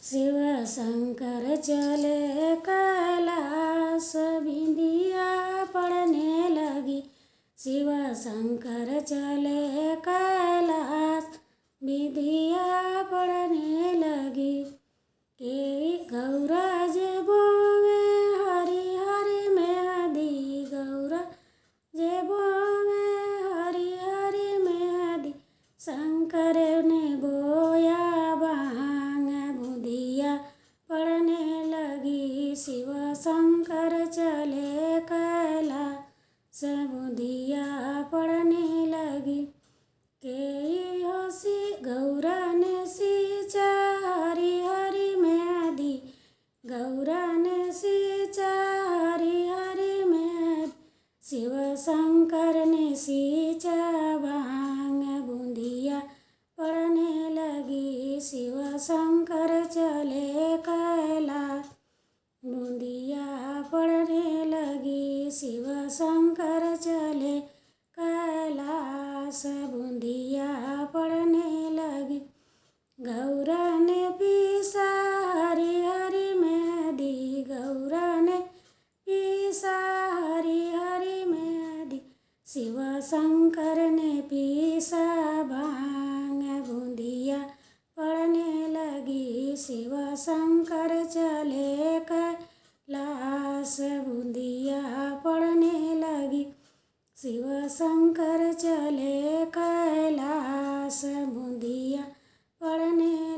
शिव शंकर चले कैलाश, बिंदिया पड़ने लगी। शिव शंकर चले कैलाश, बिंदिया पड़ने लगी। के गौरा जे बोवे हरि हरि मेहदी, गौरा जे बोवे हरि हरि मेहदी। शंकर ने बोया भांग, बुंदिया पड़ने लगी। शिव शंकर चले कैलाश, बुंदिया पड़ने लगी। के होशी गौरा ने सींचा हरि हरि मेहदी, गौरा ने सींचा हरि हरि मेहदी। शिव शंकर ने सींचा भांग, बुंदिया पड़ने लगी। शिव शंकर चले कैलाश, बुंदिया पड़ने लगी। शिव शंकर चले कैलाश, बुंदिया पड़ने लगी। गौरा ने पीसा हरि हरि मेहदी, गौरा ने पीसा हरि हरि मेहदी। शिव शंकर ने पीसा भांग, बुंदिया पड़ने लगी। शिव शंकर चले कैलाश, बुंदिया पड़ने लगी। शिव शंकर चले कैलाश, बुंदिया पड़ने